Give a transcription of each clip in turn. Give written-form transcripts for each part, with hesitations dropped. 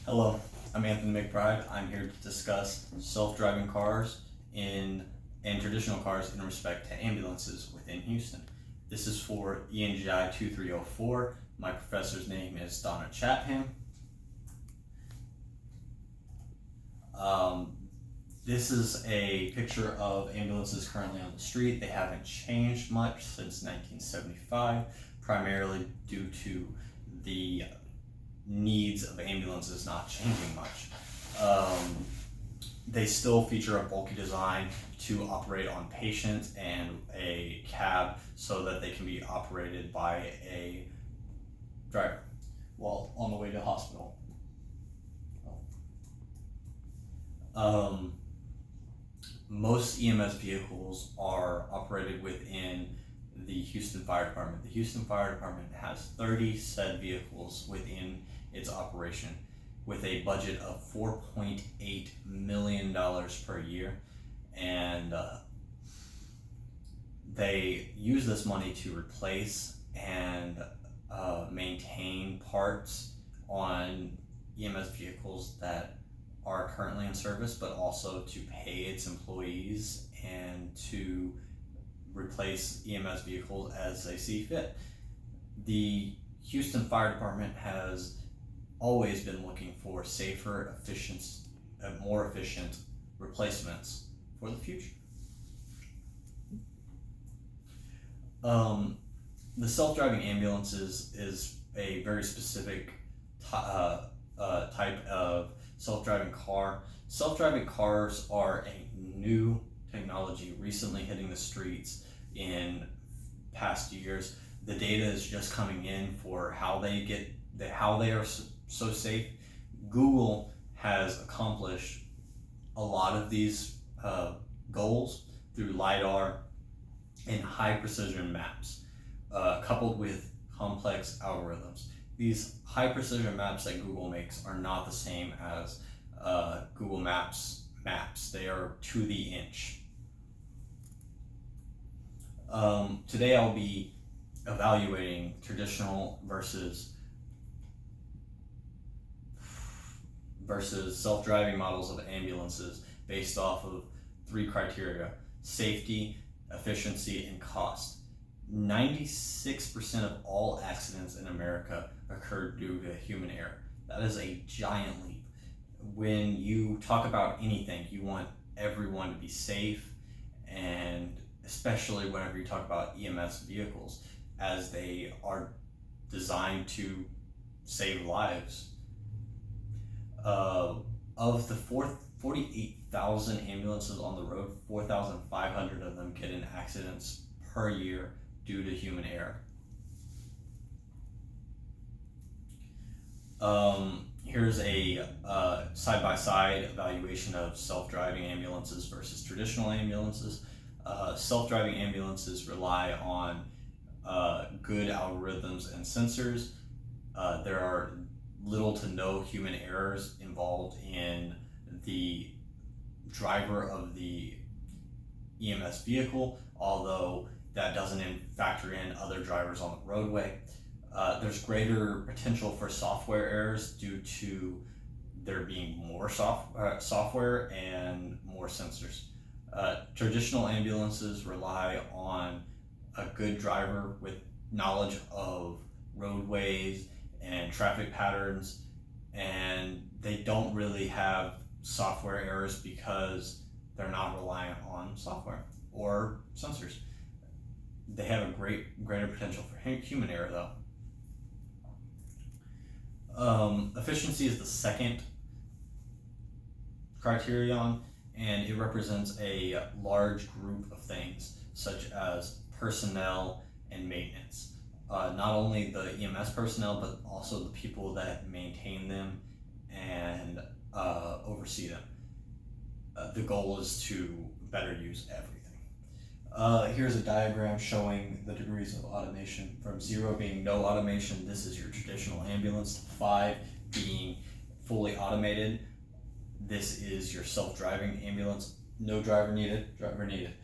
Hello, I'm Anthony McBride. I'm here to discuss self-driving cars and traditional cars in respect to ambulances within Houston. This is for Engi 2304. My professor's name is Donna Chatham. This is a picture of ambulances currently on the street. They haven't changed much since 1975, primarily due to the needs of ambulances not changing much. They still feature a bulky design to operate on patients and a cab so that they can be operated by a driver while on the way to the hospital. Most EMS vehicles are operated within the Houston Fire Department. The Houston Fire Department has 30 said vehicles within its operation with a budget of $4.8 million per year, and they use this money to replace and maintain parts on EMS vehicles that are currently in service, but also to pay its employees and to replace EMS vehicles as they see fit. The Houston Fire Department has always been looking for safer, more efficient replacements for the future. The self-driving ambulances is a very specific type of self-driving car. Self-driving cars are a new technology recently hitting the streets in past years. The data is just coming in for how they are so safe. Google has accomplished a lot of these goals through LiDAR and high precision maps, coupled with complex algorithms. These high precision maps that Google makes are not the same as Google Maps maps. They are to the inch. Today I'll be evaluating traditional versus self-driving models of ambulances based off of three criteria: safety, efficiency, and cost. 96% of all accidents in America occur due to human error. That is a giant leap. When you talk about anything, you want everyone to be safe, and especially whenever you talk about EMS vehicles, as they are designed to save lives. Of the 48,000 ambulances on the road, 4,500 of them get in accidents per year due to human error. Here's a side-by-side evaluation of self-driving ambulances versus traditional ambulances. Self-driving ambulances rely on good algorithms and sensors. There are little to no human errors involved in the driver of the EMS vehicle, although that doesn't factor in other drivers on the roadway. There's greater potential for software errors due to there being more software and more sensors. Traditional ambulances rely on a good driver with knowledge of roadways and traffic patterns, and they don't really have software errors because they're not reliant on software or sensors. They have a greater potential for human error though. Efficiency is the second criterion, and it represents a large group of things such as personnel and maintenance. Not only the EMS personnel, but also the people that maintain them and oversee them. The goal is to better use everything. Here's a diagram showing the degrees of automation. From 0 being no automation, this is your traditional ambulance. 5 being fully automated, this is your self-driving ambulance. No driver needed, driver needed.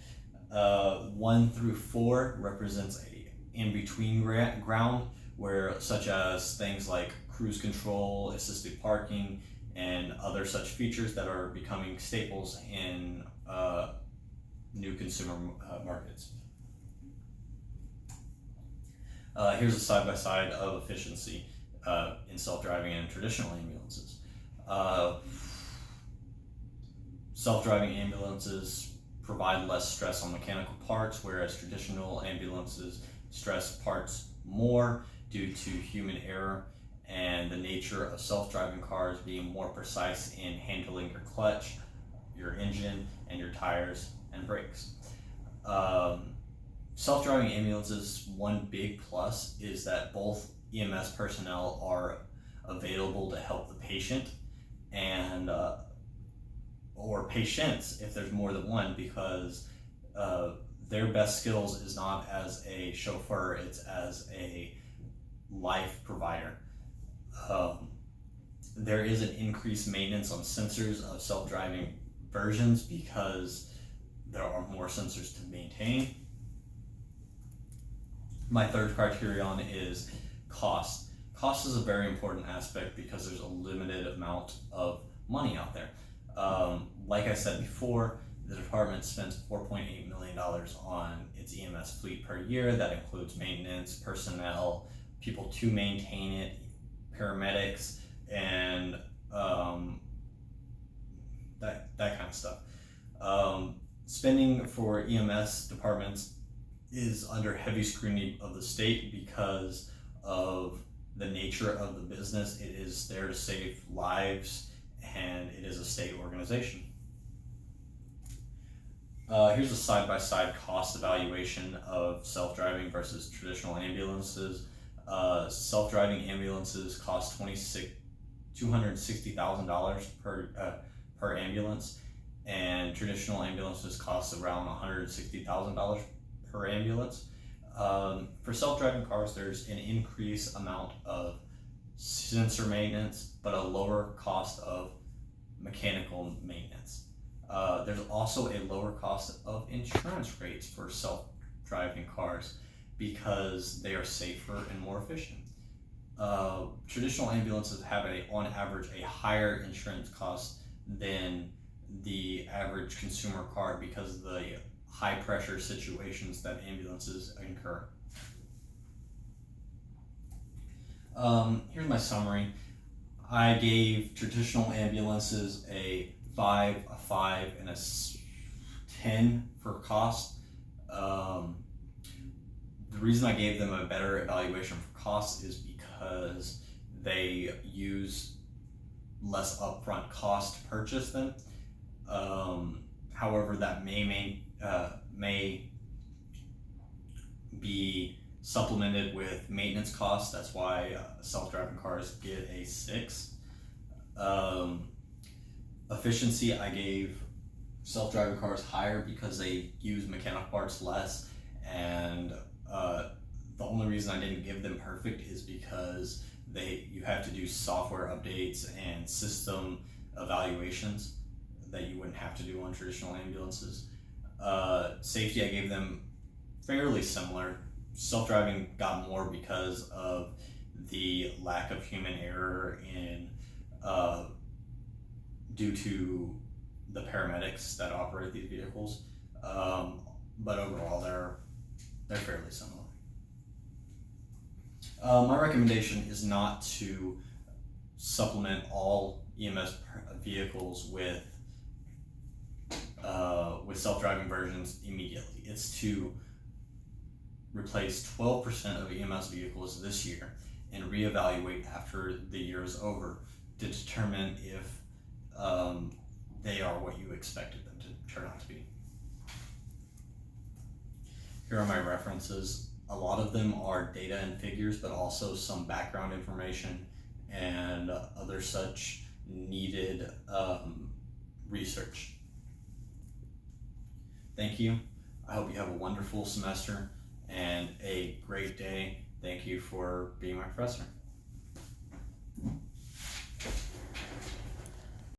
1 through 4 represents a in-between ground, where such as things like cruise control, assisted parking, and other such features that are becoming staples in new consumer markets. Here's a side-by-side of efficiency in self-driving and traditional ambulances. Self-driving ambulances provide less stress on mechanical parts, whereas traditional ambulances stress parts more due to human error and the nature of self-driving cars being more precise in handling your clutch, your engine, and your tires and brakes. Self-driving ambulances, one big plus is that both EMS personnel are available to help the patient and or patients if there's more than one, because their best skills is not as a chauffeur, it's as a life provider. There is an increased maintenance on sensors of self-driving versions because there are more sensors to maintain. My third criterion is cost. Cost is a very important aspect because there's a limited amount of money out there. Like I said before, the department spends $4.8 million on its EMS fleet per year. That includes maintenance, personnel, people to maintain it, paramedics, and that kind of stuff. Spending for EMS departments is under heavy scrutiny of the state because of the nature of the business. It is there to save lives, and it is a state organization. Here's a side-by-side cost evaluation of self-driving versus traditional ambulances. Self-driving ambulances cost $260,000 per ambulance, and traditional ambulances cost around $160,000 per ambulance. For self-driving cars, there's an increased amount of sensor maintenance, but a lower cost of mechanical maintenance. There's also a lower cost of insurance rates for self-driving cars because they are safer and more efficient. Traditional ambulances have on average a higher insurance cost than the average consumer car because of the high pressure situations that ambulances incur. Here's my summary. I gave traditional ambulances a 5, a 5, and a 10 for cost. The reason I gave them a better evaluation for cost is because they use less upfront cost to purchase them. However, that may be supplemented with maintenance costs. That's why self-driving cars get a 6. Efficiency, I gave self-driving cars higher because they use mechanical parts less, and the only reason I didn't give them perfect is because you have to do software updates and system evaluations that you wouldn't have to do on traditional ambulances. Safety, I gave them fairly similar. Self-driving got more because of the lack of human error due to the paramedics that operate these vehicles, but overall they're fairly similar. My recommendation is not to supplement all EMS vehicles with self-driving versions immediately. It's to replace 12% of EMS vehicles this year and reevaluate after the year is over to determine if they are what you expected them to turn out to be. Here are my references. A lot of them are data and figures, but also some background information and other such needed research. Thank you. I hope you have a wonderful semester and a great day. Thank you for being my professor.